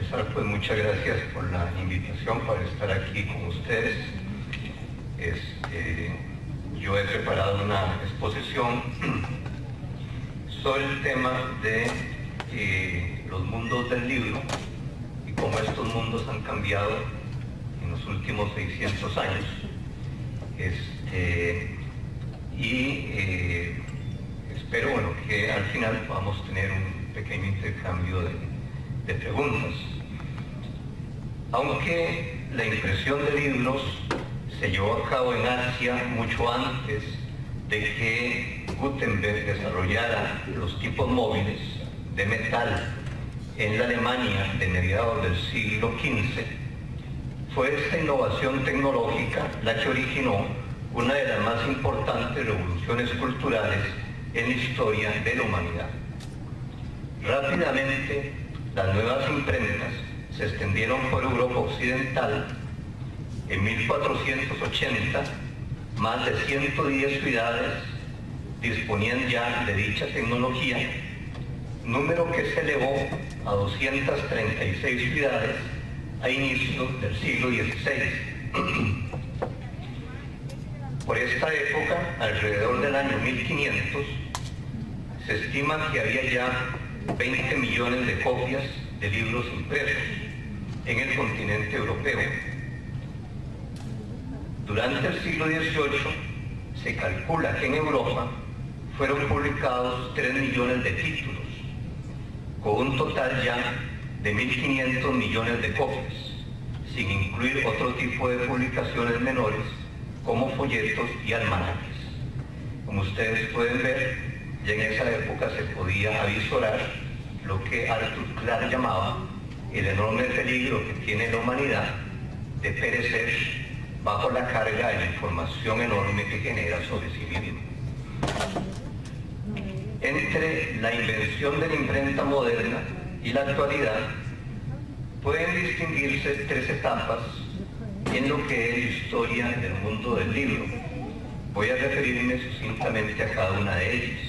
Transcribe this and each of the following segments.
empezar, pues muchas gracias por la invitación para estar aquí con ustedes. Yo he preparado una exposición sobre el tema de los mundos del libro y cómo estos mundos han cambiado en los últimos 600 años. Espero, bueno, que al final podamos tener un pequeño intercambio de preguntas. Aunque la impresión de libros se llevó a cabo en Asia mucho antes de que Gutenberg desarrollara los tipos móviles de metal en la Alemania de mediados del siglo XV, fue esta innovación tecnológica la que originó una de las más importantes revoluciones culturales en la historia de la humanidad. Rápidamente, las nuevas imprentas se extendieron por Europa Occidental. En 1480, más de 110 ciudades disponían ya de dicha tecnología, número que se elevó a 236 ciudades a inicios del siglo XVI. Por esta época, alrededor del año 1500, se estima que había ya 20 millones de copias de libros impresos en el continente europeo. Durante el siglo XVIII se calcula que en Europa fueron publicados 3 millones de títulos, con un total ya de 1.500 millones de copias, sin incluir otro tipo de publicaciones menores como folletos y almanaques. Como ustedes pueden ver, ya en esa época se podía avisorar lo que Arthur Clarke llamaba el enorme peligro que tiene la humanidad de perecer bajo la carga de la información enorme que genera sobre sí mismo. Entre la invención de la imprenta moderna y la actualidad pueden distinguirse 3 etapas en lo que es la historia del mundo del libro. Voy a referirme sucintamente a cada una de ellas.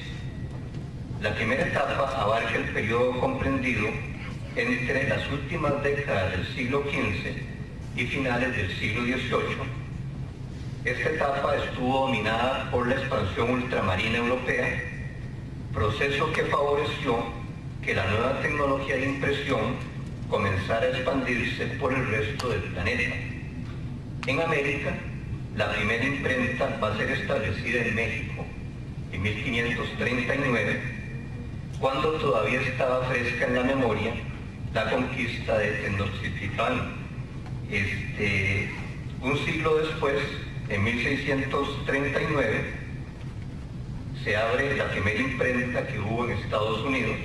La primera etapa abarca el periodo comprendido entre las últimas décadas del siglo XV y finales del siglo XVIII. Esta etapa estuvo dominada por la expansión ultramarina europea, proceso que favoreció que la nueva tecnología de impresión comenzara a expandirse por el resto del planeta. En América, la primera imprenta va a ser establecida en México en 1539, cuando todavía estaba fresca en la memoria la conquista de Tenochtitlán. Un siglo después, en 1639, se abre la primera imprenta que hubo en Estados Unidos,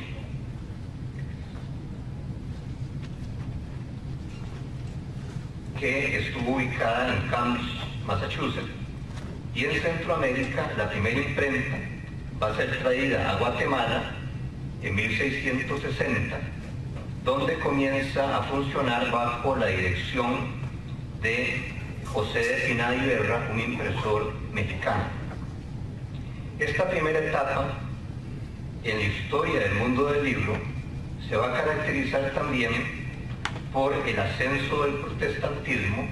que estuvo ubicada en Cambridge, Massachusetts. Y en Centroamérica, la primera imprenta va a ser traída a Guatemala en 1660, donde comienza a funcionar bajo la dirección de José de Pineda y Berra, un impresor mexicano. Esta primera etapa en la historia del mundo del libro se va a caracterizar también por el ascenso del protestantismo,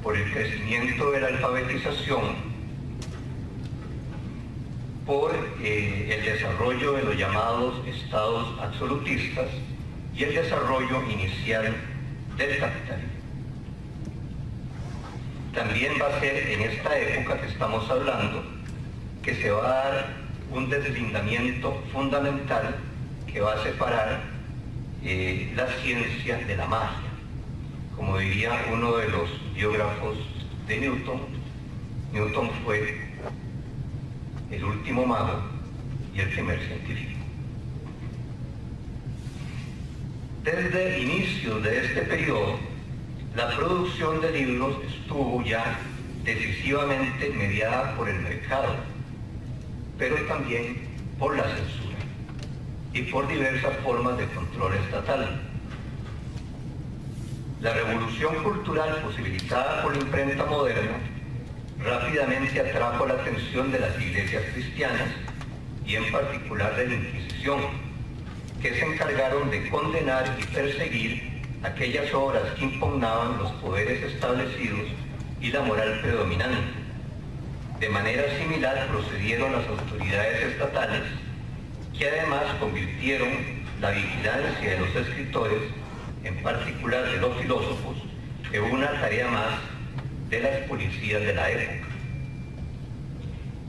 por el crecimiento de la alfabetización, por el desarrollo de los llamados estados absolutistas y el desarrollo inicial del capitalismo. También va a ser en esta época que estamos hablando que se va a dar un deslindamiento fundamental que va a separar la ciencia de la magia. Como diría uno de los biógrafos de Newton, Newton fue el último mago y el primer científico. Desde el inicio de este periodo, la producción de libros estuvo ya decisivamente mediada por el mercado, pero también por la censura y por diversas formas de control estatal. La revolución cultural posibilitada por la imprenta moderna rápidamente atrajo la atención de las iglesias cristianas y en particular de la Inquisición, que se encargaron de condenar y perseguir aquellas obras que impugnaban los poderes establecidos y la moral predominante. De manera similar procedieron las autoridades estatales, que además convirtieron la vigilancia de los escritores, en particular de los filósofos, en una tarea más de las policías de la época.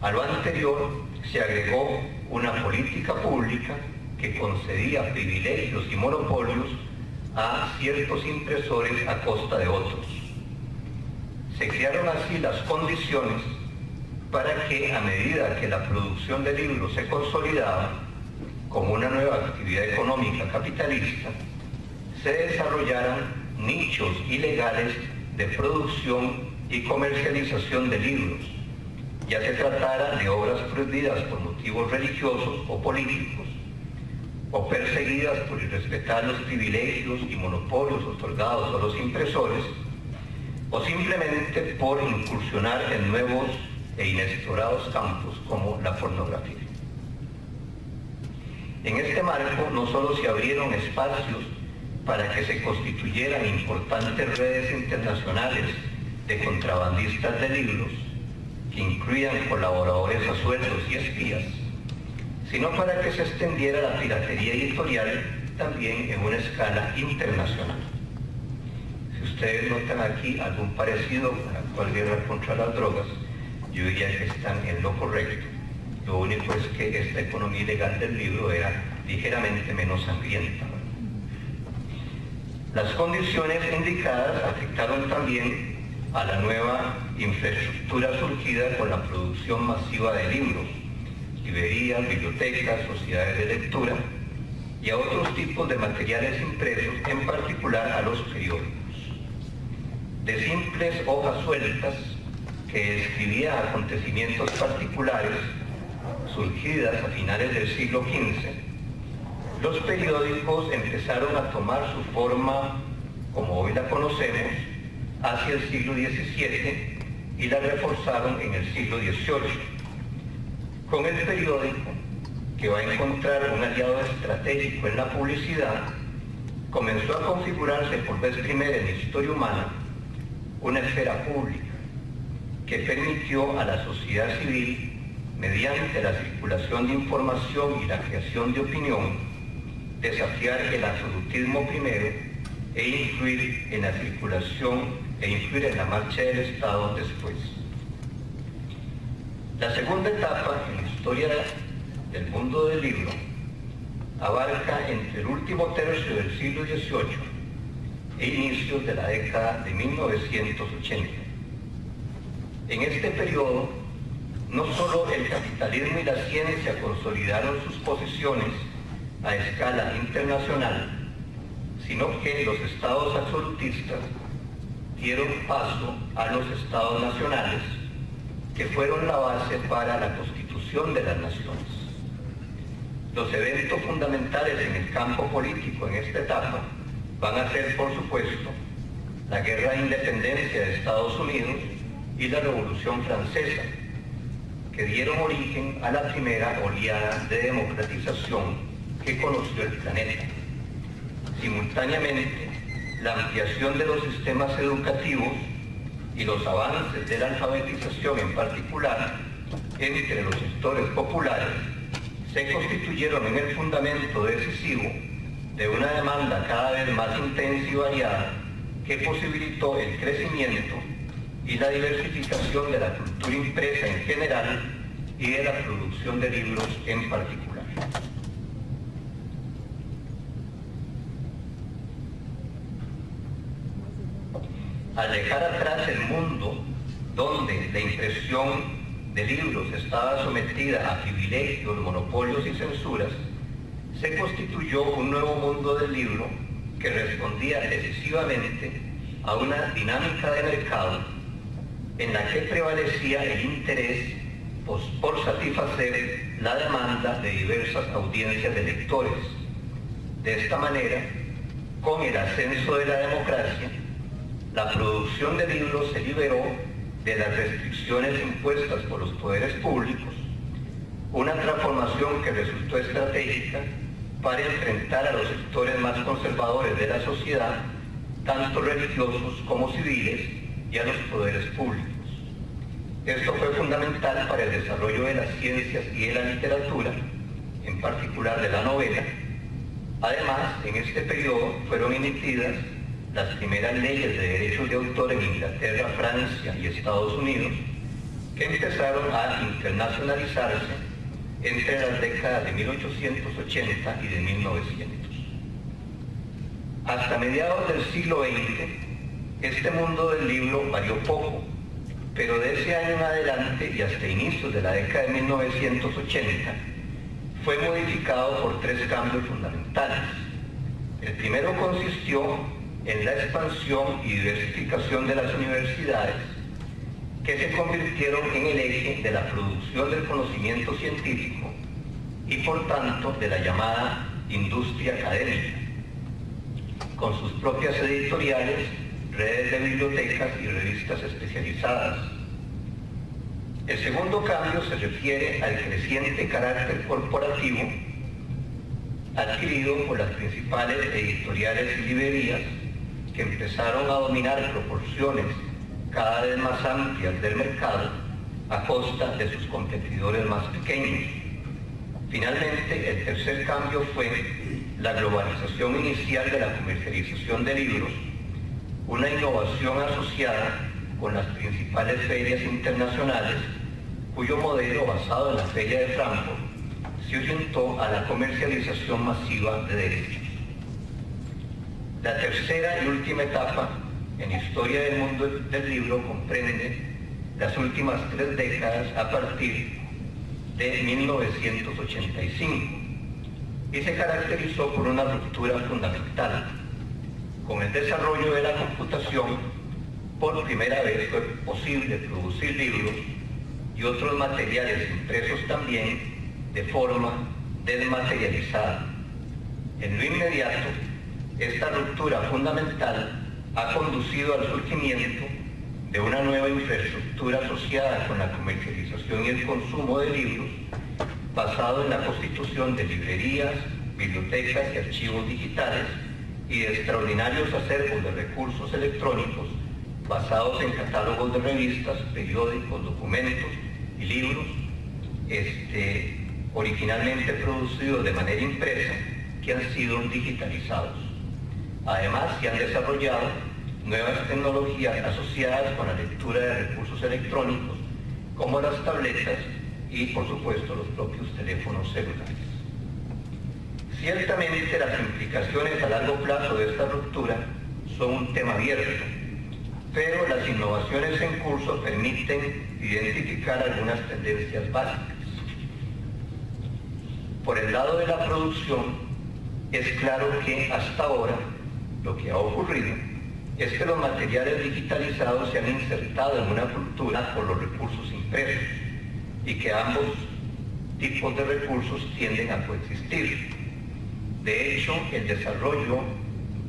A lo anterior se agregó una política pública que concedía privilegios y monopolios a ciertos impresores a costa de otros. Se crearon así las condiciones para que, a medida que la producción de libros se consolidaba como una nueva actividad económica capitalista, se desarrollaran nichos ilegales de producción y comercialización de libros, ya se tratara de obras prohibidas por motivos religiosos o políticos, o perseguidas por irrespetar los privilegios y monopolios otorgados a los impresores, o simplemente por incursionar en nuevos e inexplorados campos como la pornografía. En este marco no solo se abrieron espacios para que se constituyeran importantes redes internacionales de contrabandistas de libros, que incluían colaboradores a sueldos y espías, sino para que se extendiera la piratería editorial también en una escala internacional. Si ustedes notan aquí algún parecido con la actual guerra contra las drogas, yo diría que están en lo correcto. Lo único es que esta economía ilegal del libro era ligeramente menos sangrienta. Las condiciones indicadas afectaron también a la nueva infraestructura surgida con la producción masiva de libros, librerías, bibliotecas, sociedades de lectura y a otros tipos de materiales impresos, en particular a los periódicos. De simples hojas sueltas que describían acontecimientos particulares surgidas a finales del siglo XV, los periódicos empezaron a tomar su forma, como hoy la conocemos, hacia el siglo XVII y la reforzaron en el siglo XVIII. Con el periódico, que va a encontrar un aliado estratégico en la publicidad, comenzó a configurarse por vez primera en la historia humana una esfera pública que permitió a la sociedad civil, mediante la circulación de información y la creación de opinión, desafiar el absolutismo primero e influir en la circulación e influir en la marcha del Estado después. La segunda etapa en la historia del mundo del libro abarca entre el último tercio del siglo XVIII e inicios de la década de 1980. En este periodo, no solo el capitalismo y la ciencia consolidaron sus posiciones a escala internacional, sino que los estados absolutistas dieron paso a los estados nacionales, que fueron la base para la constitución de las naciones. Los eventos fundamentales en el campo político en esta etapa van a ser, por supuesto, la Guerra de Independencia de Estados Unidos y la Revolución Francesa, que dieron origen a la primera oleada de democratización que conoció el planeta. Simultáneamente, la ampliación de los sistemas educativos y los avances de la alfabetización, en particular entre los sectores populares, se constituyeron en el fundamento decisivo de una demanda cada vez más intensa y variada que posibilitó el crecimiento y la diversificación de la cultura impresa en general y de la producción de libros en particular. Al dejar atrás el mundo donde la impresión de libros estaba sometida a privilegios, monopolios y censuras, se constituyó un nuevo mundo del libro que respondía decisivamente a una dinámica de mercado en la que prevalecía el interés por satisfacer la demanda de diversas audiencias de lectores. De esta manera, con el ascenso de la democracia, la producción de libros se liberó de las restricciones impuestas por los poderes públicos, una transformación que resultó estratégica para enfrentar a los sectores más conservadores de la sociedad, tanto religiosos como civiles, y a los poderes públicos. Esto fue fundamental para el desarrollo de las ciencias y de la literatura, en particular de la novela. Además, en este periodo fueron emitidas las primeras leyes de derechos de autor en Inglaterra, Francia y Estados Unidos, que empezaron a internacionalizarse entre las décadas de 1880 y de 1900. Hasta mediados del siglo XX, este mundo del libro varió poco, pero de ese año en adelante y hasta inicios de la década de 1980, fue modificado por tres cambios fundamentales. El primero consistió en la expansión y diversificación de las universidades, que se convirtieron en el eje de la producción del conocimiento científico y por tanto de la llamada industria académica, con sus propias editoriales, redes de bibliotecas y revistas especializadas. El segundo cambio se refiere al creciente carácter corporativo adquirido por las principales editoriales y librerías, que empezaron a dominar proporciones cada vez más amplias del mercado a costa de sus competidores más pequeños. Finalmente, el tercer cambio fue la globalización inicial de la comercialización de libros, una innovación asociada con las principales ferias internacionales, cuyo modelo, basado en la Feria de Frankfurt, se orientó a la comercialización masiva de derechos. La tercera y última etapa en historia del mundo del libro comprende las últimas 3 décadas a partir de 1985 y se caracterizó por una ruptura fundamental. Con el desarrollo de la computación, por primera vez fue posible producir libros y otros materiales impresos también de forma desmaterializada. En lo inmediato, esta ruptura fundamental ha conducido al surgimiento de una nueva infraestructura asociada con la comercialización y el consumo de libros, basado en la constitución de librerías, bibliotecas y archivos digitales, y de extraordinarios acervos de recursos electrónicos basados en catálogos de revistas, periódicos, documentos y libros, originalmente producidos de manera impresa, que han sido digitalizados. Además, se han desarrollado nuevas tecnologías asociadas con la lectura de recursos electrónicos, como las tabletas y, por supuesto, los propios teléfonos celulares. Ciertamente, las implicaciones a largo plazo de esta ruptura son un tema abierto, pero las innovaciones en curso permiten identificar algunas tendencias básicas. Por el lado de la producción, es claro que hasta ahora lo que ha ocurrido es que los materiales digitalizados se han insertado en una cultura por los recursos impresos y que ambos tipos de recursos tienden a coexistir. De hecho, el desarrollo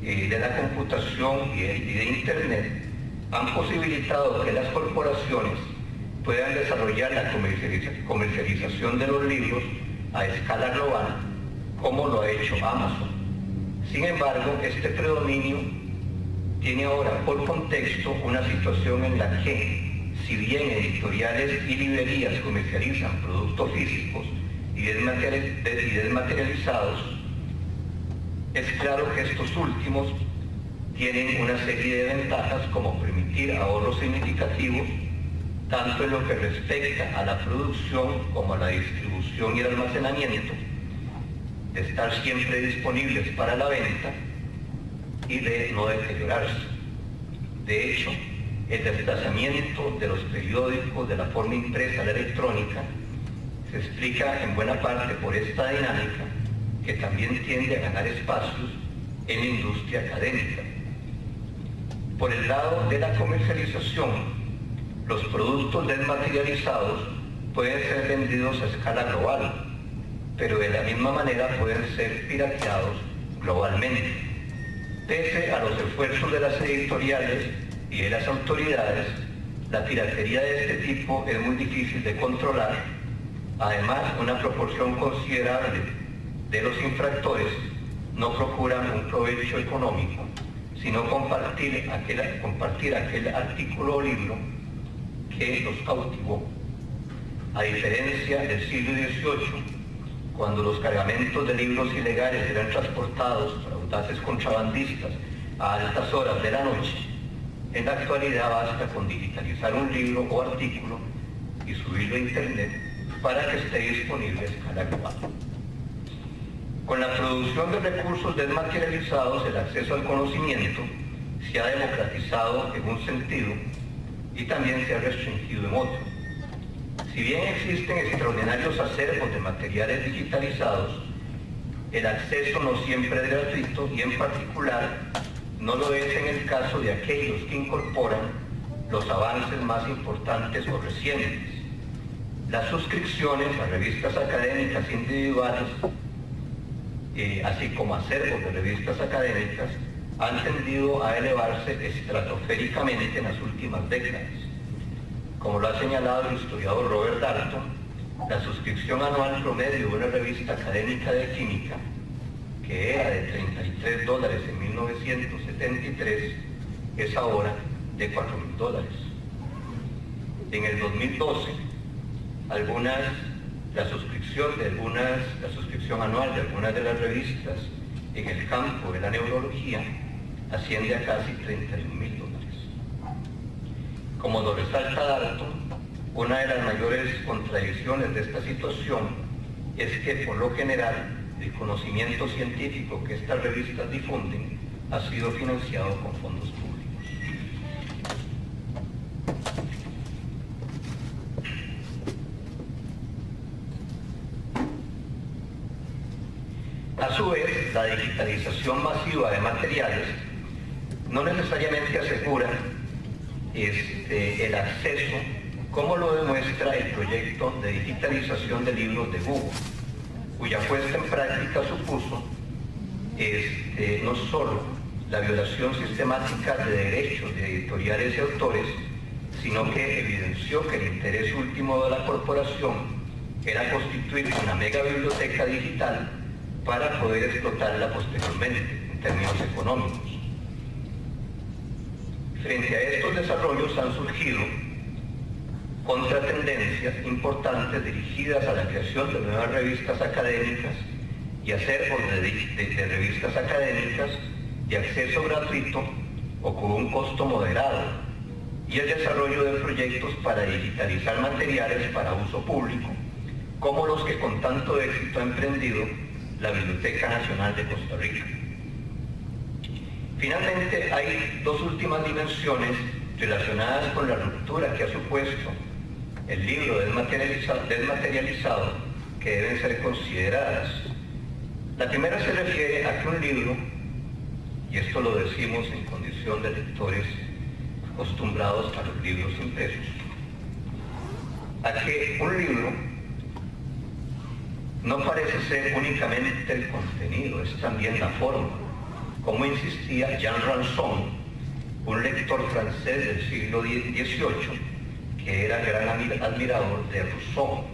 de la computación y de Internet han posibilitado que las corporaciones puedan desarrollar la comercialización de los libros a escala global, como lo ha hecho Amazon. Sin embargo, este predominio tiene ahora por contexto una situación en la que, si bien editoriales y librerías comercializan productos físicos y desmaterializados, es claro que estos últimos tienen una serie de ventajas, como permitir ahorros significativos tanto en lo que respecta a la producción como a la distribución y el almacenamiento, de estar siempre disponibles para la venta y de no deteriorarse. De hecho, el desplazamiento de los periódicos de la forma impresa a la electrónica se explica en buena parte por esta dinámica, que también tiende a ganar espacios en la industria académica. Por el lado de la comercialización, los productos desmaterializados pueden ser vendidos a escala global, pero de la misma manera pueden ser pirateados globalmente. Pese a los esfuerzos de las editoriales y de las autoridades, la piratería de este tipo es muy difícil de controlar. Además, una proporción considerable de los infractores no procuran un provecho económico, sino compartir aquel artículo o libro que los cautivó. A diferencia del siglo XVIII, cuando los cargamentos de libros ilegales eran transportados por audaces contrabandistas a altas horas de la noche, en la actualidad basta con digitalizar un libro o artículo y subirlo a internet para que esté disponible a escala global. Con la producción de recursos desmaterializados, el acceso al conocimiento se ha democratizado en un sentido y también se ha restringido en otro. Si bien existen extraordinarios acervos de materiales digitalizados, el acceso no siempre es gratuito y en particular no lo es en el caso de aquellos que incorporan los avances más importantes o recientes. Las suscripciones a revistas académicas individuales, así como acervos de revistas académicas, han tendido a elevarse estratosféricamente en las últimas décadas. Como lo ha señalado el historiador Robert Dalton, la suscripción anual promedio de una revista académica de química, que era de $33 en 1973, es ahora de $4.000. En el 2012, la suscripción anual de algunas de las revistas en el campo de la neurología asciende a casi $31.000. Como lo resalta Dalton, una de las mayores contradicciones de esta situación es que, por lo general, el conocimiento científico que estas revistas difunden ha sido financiado con fondos públicos. A su vez, la digitalización masiva de materiales no necesariamente asegura el acceso, como lo demuestra el proyecto de digitalización de libros de Google, cuya puesta en práctica supuso no solo la violación sistemática de derechos de editoriales y autores, sino que evidenció que el interés último de la corporación era constituir una mega biblioteca digital para poder explotarla posteriormente en términos económicos. Frente a estos desarrollos han surgido contratendencias importantes dirigidas a la creación de nuevas revistas académicas y acervos de revistas académicas de acceso gratuito o con un costo moderado, y el desarrollo de proyectos para digitalizar materiales para uso público, como los que con tanto éxito ha emprendido la Biblioteca Nacional de Costa Rica. Finalmente, hay dos últimas dimensiones relacionadas con la ruptura que ha supuesto el libro desmaterializado que deben ser consideradas. La primera se refiere a que un libro, y esto lo decimos en condición de lectores acostumbrados a los libros impresos, a que un libro no parece ser únicamente el contenido, es también la forma, como insistía Jean Ransome, un lector francés del siglo XVIII, que era gran admirador de Rousseau.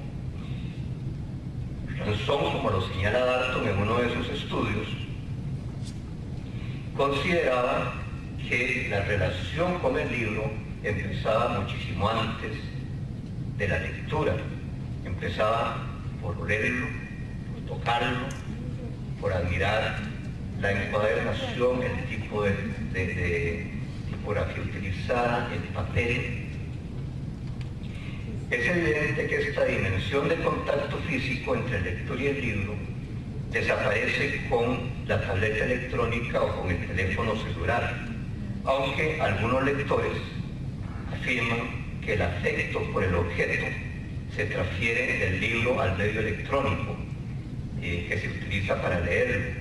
Ransome, como lo señala Dalton en uno de sus estudios, consideraba que la relación con el libro empezaba muchísimo antes de la lectura. Empezaba por leerlo, por tocarlo, por admirar la encuadernación, el tipo de tipografía utilizada, el papel. Es evidente que esta dimensión de contacto físico entre el lector y el libro desaparece con la tableta electrónica o con el teléfono celular, aunque algunos lectores afirman que el afecto por el objeto se transfiere del libro al medio electrónico que se utiliza para leerlo.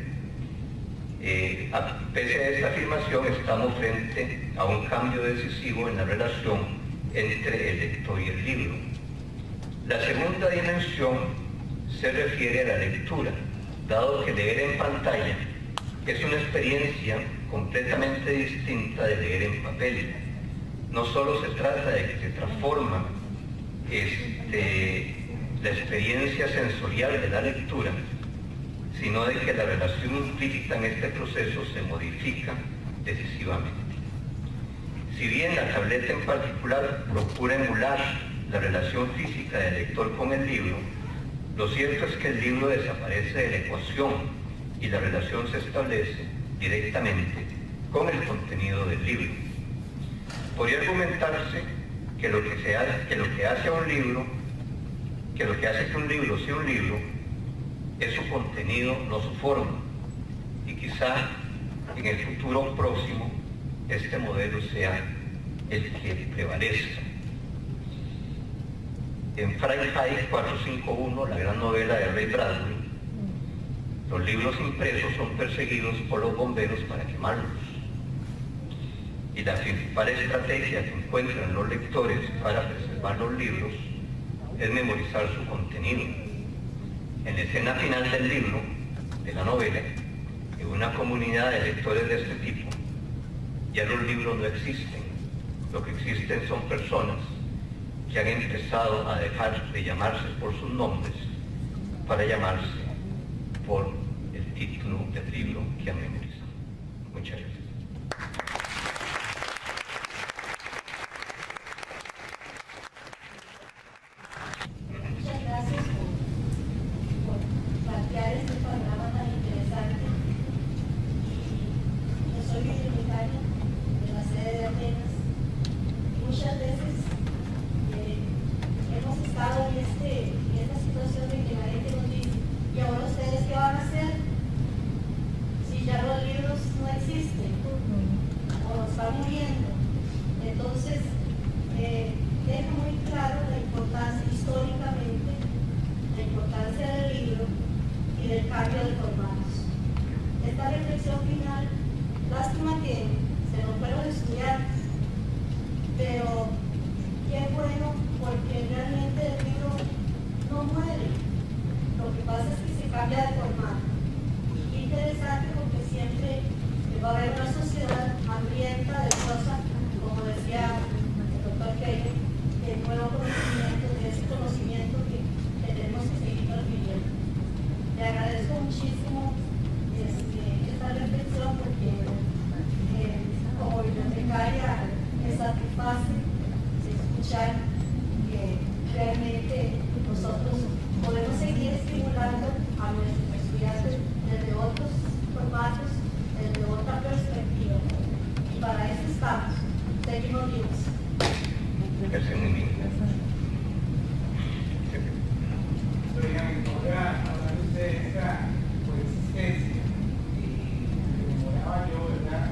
Pese a esta afirmación, estamos frente a un cambio decisivo en la relación entre el lector y el libro. La segunda dimensión se refiere a la lectura, dado que leer en pantalla es una experiencia completamente distinta de leer en papel. No solo se trata de que se transforma la experiencia sensorial de la lectura, sino de que la relación implícita en este proceso se modifica decisivamente. Si bien la tableta en particular procura emular la relación física del lector con el libro, lo cierto es que el libro desaparece de la ecuación y la relación se establece directamente con el contenido del libro. Podría argumentarse que lo que hace que un libro sea un libro es su contenido, no su forma, y quizá en el futuro próximo este modelo sea el que prevalezca. En Fahrenheit 451, la gran novela de Ray Bradbury, los libros impresos son perseguidos por los bomberos para quemarlos. Y la principal estrategia que encuentran los lectores para preservar los libros es memorizar su contenido. En la escena final del libro, de la novela, en una comunidad de lectores de este tipo, ya los libros no existen. Lo que existen son personas que han empezado a dejar de llamarse por sus nombres para llamarse por el título del libro que han memorizado. Muchas gracias. Muchas gracias por plantear este panorama tan interesante. Yo soy bibliotecaria de la sede de Atenas y muchas veces hemos estado en esta situación de que la gente nos dice: ¿y ahora ustedes qué van a hacer? Si ya los libros no existen o están muriendo. Entonces, deja muy claro la importancia históricamente, la importancia del libro y del cambio de formatos. Esta reflexión final, lástima que se nos fueron estudiantes, pero qué bueno, porque realmente el libro no muere. Lo que pasa es que se cambia de formato. Y qué interesante, porque siempre va a haber una sociedad hambrienta de cosas, como decía el doctor Keller, del nuevo conocimiento, de ese conocimiento que tenemos que seguir transmitiendo. Le agradezco muchísimo esta reflexión, porque como bibliotecaria me satisface escuchar que realmente nosotros podemos seguir estimulando a nuestros estudiantes desde otros formatos, desde otra perspectiva. Y para eso estamos. Seguimos vivos. Gracias, muy bien. Ahora, hablando usted de esta coexistencia, y memoraba yo, ¿verdad?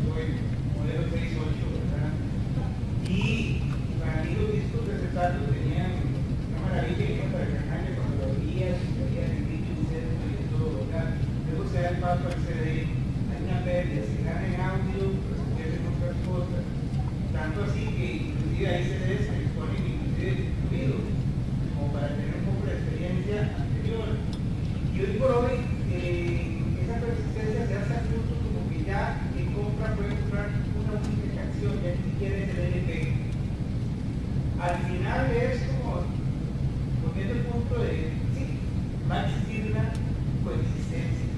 Yo el modelo 6.8, ¿verdad? Y para mí los discos de acetato tenían una maravilla que iba para el canal cuando lo veías, veías el dicho, un centro y todo, ¿verdad? Luego se da el paso al CD, hay una pérdida, se gana en audio, pero se pierde en otras cosas. Tanto así que inclusive hay CDs que ponen inclusive distribuidos, como para tener un poco de experiencia anterior. Y hoy por hoy, esa persistencia se hace al punto como que ya quien compra puede comprar una única canción, ya ni siquiera es el LP. Al final es como poniendo el punto de, sí, va a existir una coexistencia.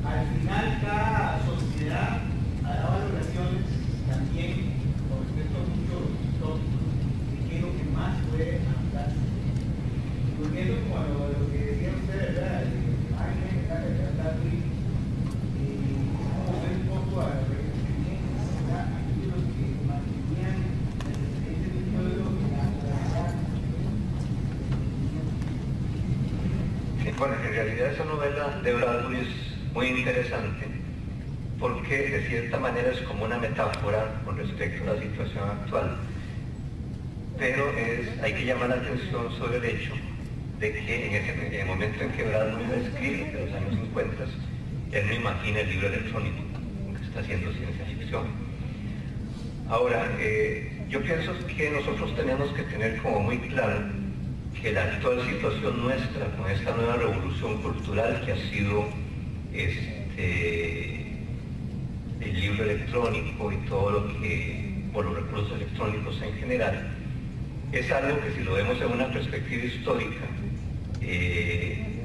Al final cada sociedad hará valoraciones también con respecto a muchos tópicos de qué es lo que más puede adaptarse. Volviendo como a lo que decía usted, ¿verdad? Imágenes, ¿verdad? De Bradbury, como ver un poco a lo que experiencias, ¿verdad? Aquellos que mantenían las experiencias del pueblo en la realidad. Bueno, en realidad esa novela de Bradbury es muy interesante, porque de cierta manera es como una metáfora con respecto a la situación actual. Pero hay que llamar la atención sobre el hecho de que en el momento en que Bradbury lo escribe, de los años 50, él no imagina el libro electrónico, que está haciendo ciencia ficción. Ahora, yo pienso que nosotros tenemos que tener como muy claro que la actual situación nuestra, con esta nueva revolución cultural que ha sido el libro electrónico y todo lo que, por los recursos electrónicos en general, es algo que si lo vemos en una perspectiva histórica,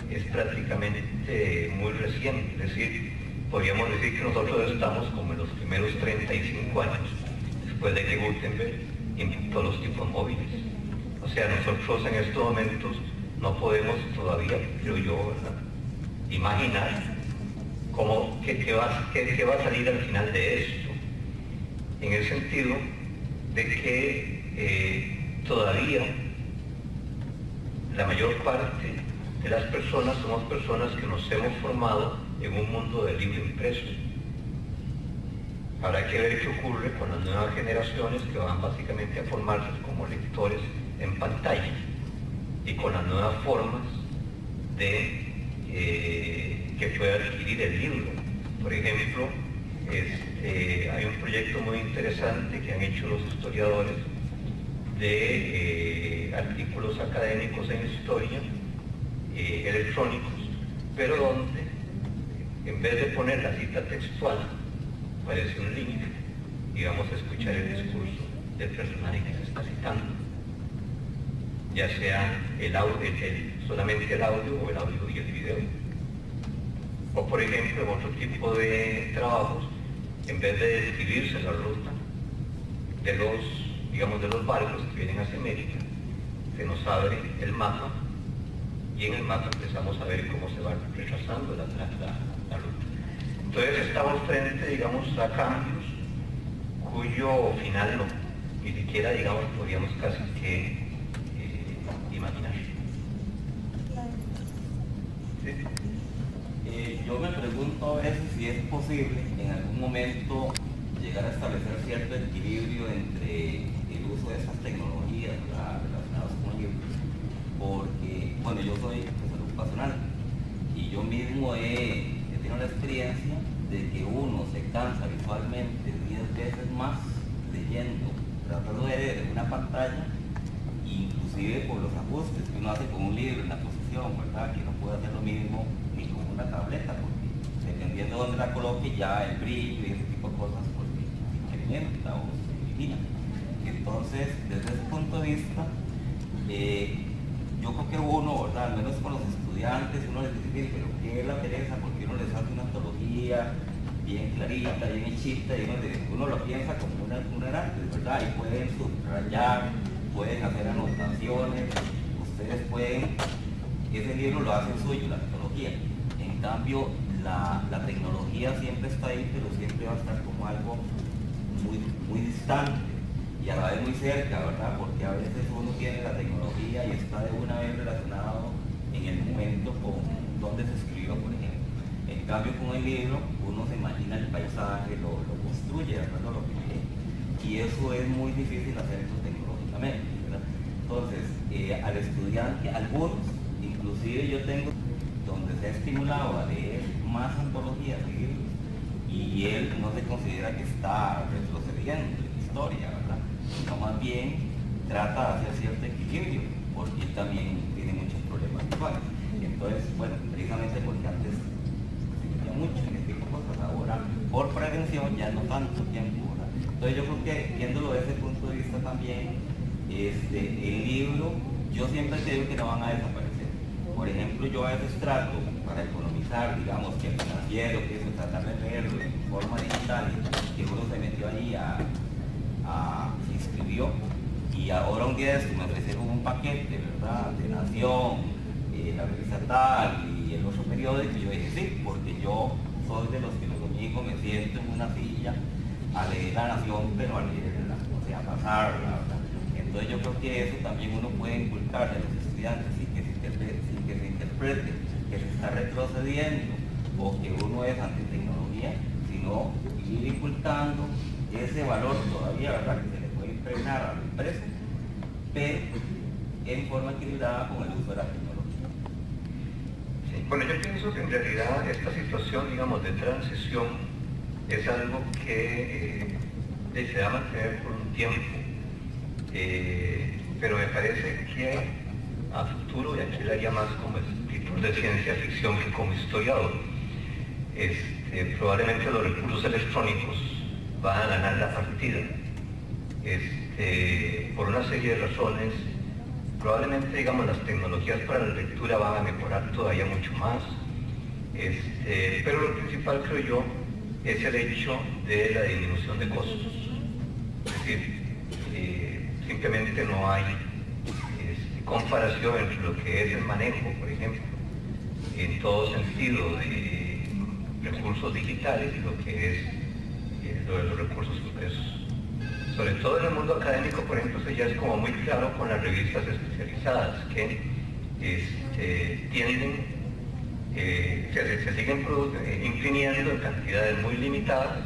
es prácticamente muy reciente, es decir, podríamos decir que nosotros estamos como en los primeros 35 años, después de que Gutenberg inventó los tipos móviles. O sea, nosotros en estos momentos no podemos todavía, creo yo, ¿verdad?, imaginar qué va a salir al final de esto, en el sentido de que todavía la mayor parte de las personas somos personas que nos hemos formado en un mundo del libro impreso. Habrá que ver qué ocurre con las nuevas generaciones que van básicamente a formarse como lectores en pantalla y con las nuevas formas de que pueda adquirir el libro. Por ejemplo, hay un proyecto muy interesante que han hecho los historiadores de artículos académicos en historia electrónicos, pero donde en vez de poner la cita textual aparece un link y vamos a escuchar el discurso del personaje que se está citando, ya sea solamente el audio o el audio y el video. O por ejemplo, en otro tipo de trabajos, en vez de describirse la ruta de los barcos que vienen hacia América, se nos abre el mapa y en el mapa empezamos a ver cómo se va retrasando la ruta. Entonces estamos frente, digamos, a cambios cuyo final ni siquiera, digamos, podríamos casi que imaginar. ¿Sí? Yo me pregunto a veces si es posible en algún momento llegar a establecer cierto equilibrio entre el uso de esas tecnologías relacionadas con libros, porque, bueno, yo soy profesor ocupacional y yo mismo he tenido la experiencia de que uno se cansa visualmente 10 veces más leyendo, tratando de leer en una pantalla, inclusive por los ajustes que uno hace con un libro en la posición, ¿verdad?, que no puede hacer lo mismo ni con una tableta, porque dependiendo de dónde la coloque ya el brillo y ese tipo de cosas pues se incrementa o se elimina. Entonces, desde ese punto de vista, yo creo que uno, ¿verdad?, al menos con los estudiantes, uno les dice, pero ¿qué es la pereza? Porque uno les hace una antología bien clarita, bien hechita, y uno lo piensa como un arte, ¿verdad? Y pueden subrayar, pueden hacer anotaciones, ustedes pueden, ese libro lo hacen suyo, la antología. En cambio, la tecnología siempre está ahí, pero siempre va a estar como algo muy distante y a la vez muy cerca, ¿verdad? Porque a veces uno tiene la tecnología y está de una vez relacionado en el momento con donde se escribió, por ejemplo. En cambio, con el libro, uno se imagina el paisaje, lo construye, ¿verdad?, lo que lee. Y eso es muy difícil hacerlo tecnológicamente, ¿verdad? Entonces, al estudiante, algunos, inclusive yo tengo donde se ha estimulado a leer más antologías de libros y él no se considera que está retrocediendo en la historia, ¿verdad?, sino más bien trata de hacer cierto equilibrio, porque él también tiene muchos problemas visuales. Entonces, bueno, precisamente porque antes se metía mucho en este tipo de cosas, ahora por prevención ya no tanto tiempo, ¿verdad? Entonces yo creo que viéndolo desde ese punto de vista también, el libro, yo siempre creo que no van a desaparecer. Por ejemplo, yo a veces trato, para economizar, digamos, que el financiero, que es tratar de leerlo en forma digital, que uno se metió ahí se inscribió, y ahora un día de esto me ofrecieron un paquete, ¿verdad?, de Nación, la revista tal y el otro periódico, y yo dije sí, porque yo soy de los que los domingos me siento en una silla a leer La Nación, pero a leerla, o sea, a pasarla, ¿verdad? Entonces yo creo que eso también uno puede inculcarle a los estudiantes sin que se interprete que se está retrocediendo o que uno es antitecnología, sino ir inculcando ese valor todavía, ¿verdad?, que se le puede impregnar a la empresa, pero en forma equilibrada con el uso de la tecnología. Sí. Bueno, yo pienso que en realidad esta situación, digamos, de transición es algo que se va a mantener por un tiempo, pero me parece que a futuro, y aquí le haría más como escritor de ciencia ficción que como historiador, probablemente los recursos electrónicos van a ganar la partida, por una serie de razones probablemente, digamos, las tecnologías para la lectura van a mejorar todavía mucho más, pero lo principal, creo yo, es el hecho de la disminución de costos. Es decir, simplemente no hay comparación entre lo que es el manejo, por ejemplo, en todo sentido de recursos digitales y lo que es lo de los recursos impresos. Sobre todo en el mundo académico, por ejemplo, eso ya es como muy claro con las revistas especializadas que tienden, se siguen imprimiendo en cantidades muy limitadas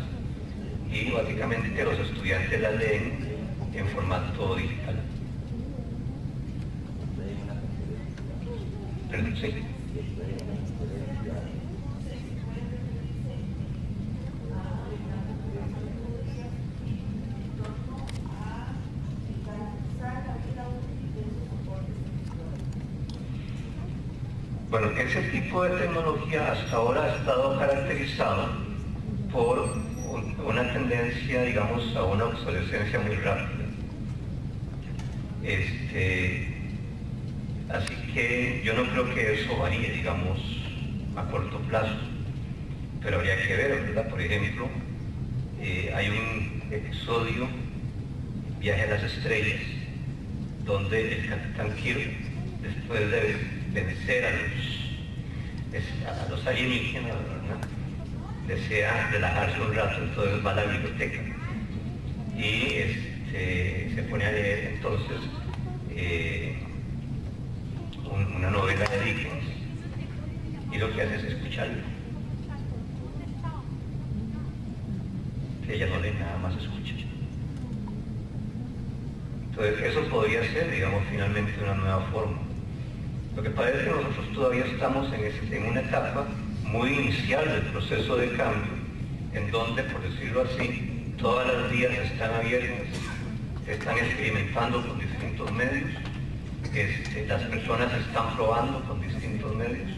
y básicamente los estudiantes las leen en formato digital. Perdón, sí. Bueno, ese tipo de tecnología hasta ahora ha estado caracterizado por una tendencia, digamos, a una obsolescencia muy rápida. Así que yo no creo que eso varíe, digamos, a corto plazo, pero habría que ver, ¿verdad? Por ejemplo, hay un episodio, Viaje a las Estrellas, donde el capitán Kirk, después de vencer a los alienígenas, ¿verdad?, desea relajarse un rato, entonces va a la biblioteca y se pone a leer entonces una novela de Dickens, y lo que hace es escucharlo. Ella no lee, nada más escucha. Entonces eso podría ser, digamos, finalmente una nueva forma. Lo que pasa es que nosotros todavía estamos en una etapa muy inicial del proceso de cambio, en donde, por decirlo así, todas las vías están abiertas, se están experimentando con distintos medios, las personas están probando con distintos medios,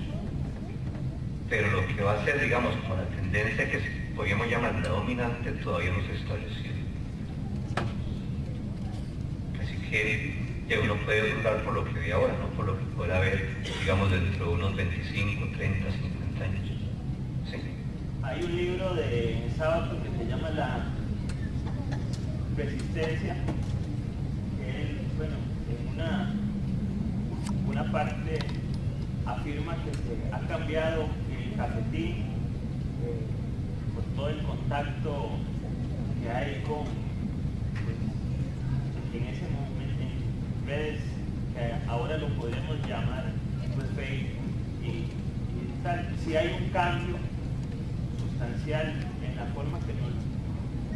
pero lo que va a ser, digamos, como la tendencia que podríamos llamar la dominante, todavía no se ha establecido. Así que uno puede juzgar por lo que ve ahora, no por lo que pueda haber, digamos, dentro de unos 25, 30, 50 años. ¿Sí? Hay un libro de Sábato que se llama La Resistencia, que él, bueno, en una parte afirma que se ha cambiado el cafetín por todo el contacto que hay con, en ese momento, en redes que ahora lo podemos llamar pues Facebook y tal. Si hay un cambio sustancial en la forma que nos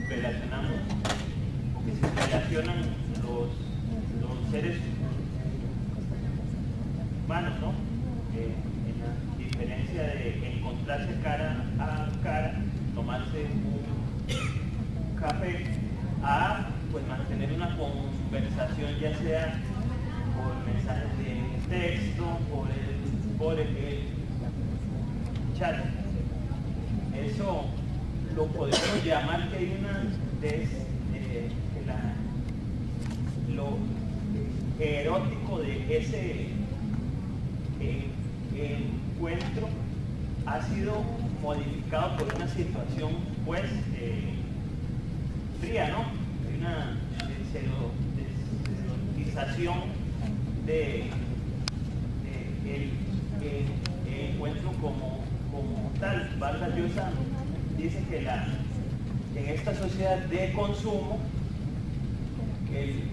relacionamos o que se relacionan los seres humanos, ¿no? En la diferencia de encontrarse cara a cara, tomarse un café, a pues mantener una conversación, ya sea por mensajes de texto, por el chat. Eso lo podemos llamar que hay una lo erótico de ese encuentro ha sido modificado por una situación pues fría, ¿no? Hay una deserotización del encuentro como tal. Vargas Llosa dice que en esta sociedad de consumo el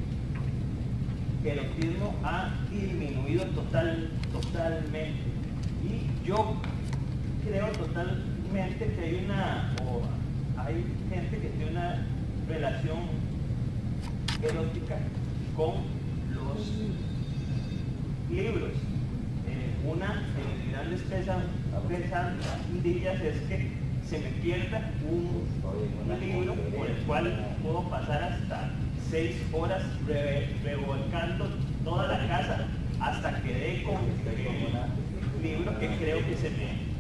erotismo ha disminuido totalmente, y yo creo totalmente que hay gente que tiene una relación erótica con los libros. Una de mis grandes pesadillas es que se me pierda un libro por el cual puedo pasar hasta 6 horas revolcando toda la casa hasta que dé con el libro que creo que se me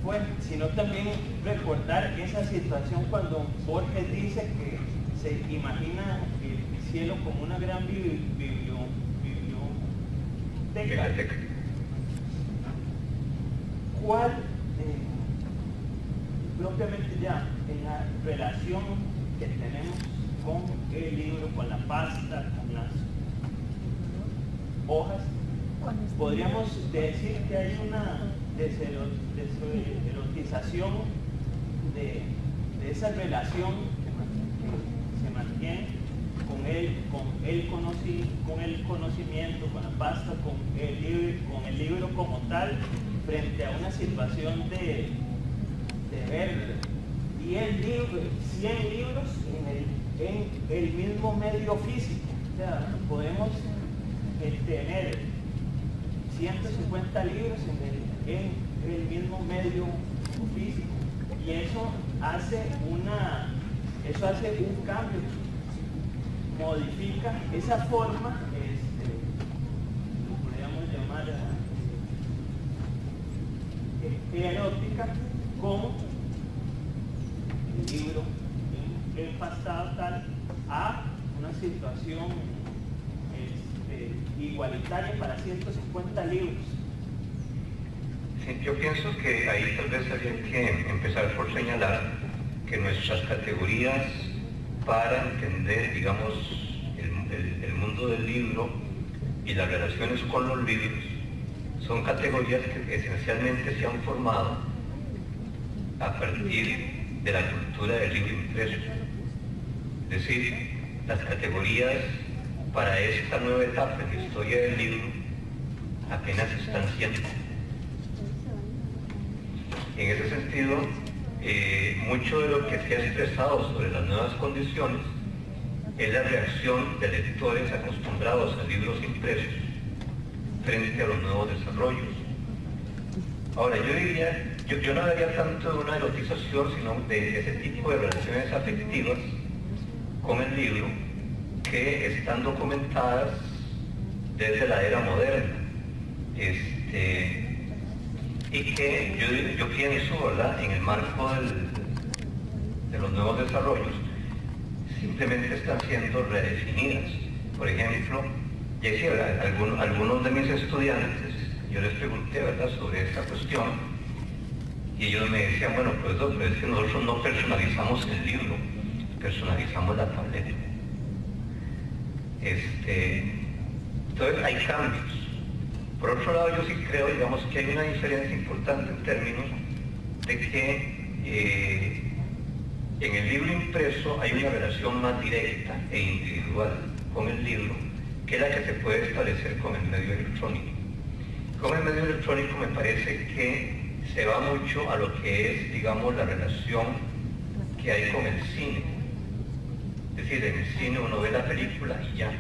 fue, sino también recordar esa situación cuando Borges dice que se imagina el cielo como una gran biblioteca. ¿Cuál, propiamente ya, en la relación que tenemos con el libro, con la pasta, con las hojas, podríamos decir que hay una deserotización de esa relación que se mantiene con el conocimiento, con la pasta, con el libro como tal, frente a una situación de ver 100 libros en el mismo medio físico. O sea, podemos tener 150 libros en el mismo medio físico, y eso hace un cambio, modifica esa forma, lo podríamos llamar erótica, como el libro empastado tal a una situación igualitaria para 150 libros. Sí, yo pienso que ahí tal vez habría que empezar por señalar que nuestras categorías para entender, digamos, el mundo del libro y las relaciones con los libros son categorías que esencialmente se han formado a partir de la cultura del libro impreso. Es decir, las categorías para esta nueva etapa en la historia del libro apenas están siendo. En ese sentido, mucho de lo que se ha expresado sobre las nuevas condiciones es la reacción de lectores acostumbrados a libros impresos frente a los nuevos desarrollos. Ahora, yo diría, yo no hablaría tanto de una erotización, sino de ese tipo de relaciones afectivas con el libro que están documentadas desde la era moderna. Y que yo pienso, ¿verdad?, en el marco de los nuevos desarrollos, simplemente están siendo redefinidas. Por ejemplo, ya decía, algunos de mis estudiantes, yo les pregunté, ¿verdad?, sobre esta cuestión, y ellos me decían, bueno, profesor, pero es que nosotros no personalizamos el libro, personalizamos la tableta. Entonces hay cambios. Por otro lado, yo sí creo, digamos, que hay una diferencia importante en términos de que en el libro impreso hay una relación más directa e individual con el libro que la que se puede establecer con el medio electrónico. Con el medio electrónico me parece que se va mucho a lo que es, digamos, la relación que hay con el cine. Es decir, en el cine uno ve la película y ya.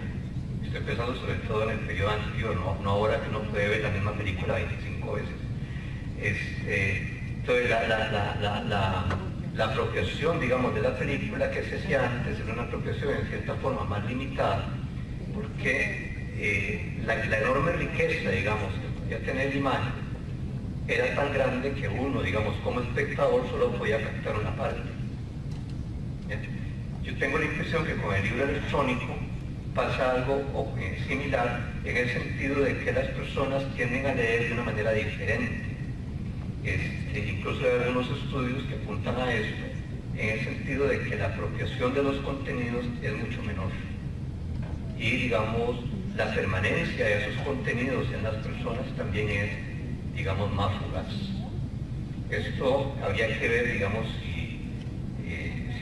Estoy pensando sobre todo en el periodo anterior, no ahora que uno puede ver la misma película 25 veces. Entonces la apropiación, digamos, de la película que se hacía antes era una apropiación en cierta forma más limitada, porque la enorme riqueza, digamos, que podía tener la imagen era tan grande que uno, digamos, como espectador solo podía captar una parte. Yo tengo la impresión que con el libro electrónico pasa algo similar, en el sentido de que las personas tienden a leer de una manera diferente. Incluso hay algunos estudios que apuntan a esto, en el sentido de que la apropiación de los contenidos es mucho menor. Y, digamos, la permanencia de esos contenidos en las personas también es, digamos, más fugaz. Esto habría que ver, digamos, si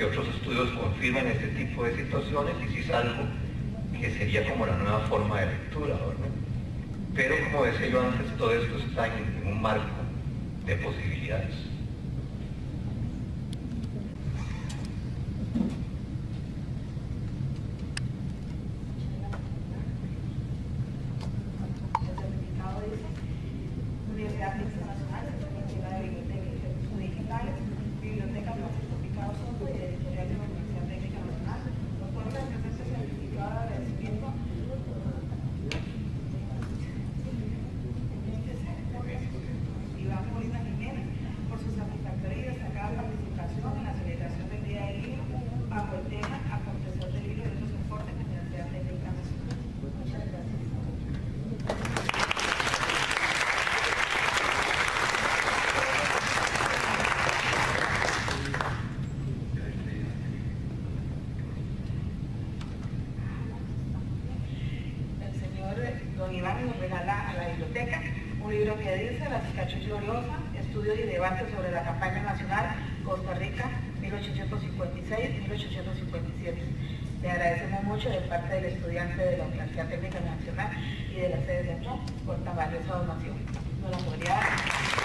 otros estudios confirman este tipo de situaciones y si es algo que sería como la nueva forma de lectura, ¿verdad? Pero como decía yo antes, todo esto está en un marco de posibilidades. El certificado dice Universidad Internacional, Biblioteca de Recursos Digitales, Biblioteca para Certificados Software y Editorial de la Universidad Técnica Nacional. Los pueblos que ofrecen este certificado de agradecimiento Iván Molina Jiménez por su don Iván nos regala a la biblioteca un libro que dice La cicatriz gloriosa, estudios y debates sobre la campaña nacional Costa Rica 1856-1857. Le agradecemos mucho de parte del estudiante de la Universidad Técnica Nacional y de la sede de Centro por tan valiosa donación. ¿No la podría dar?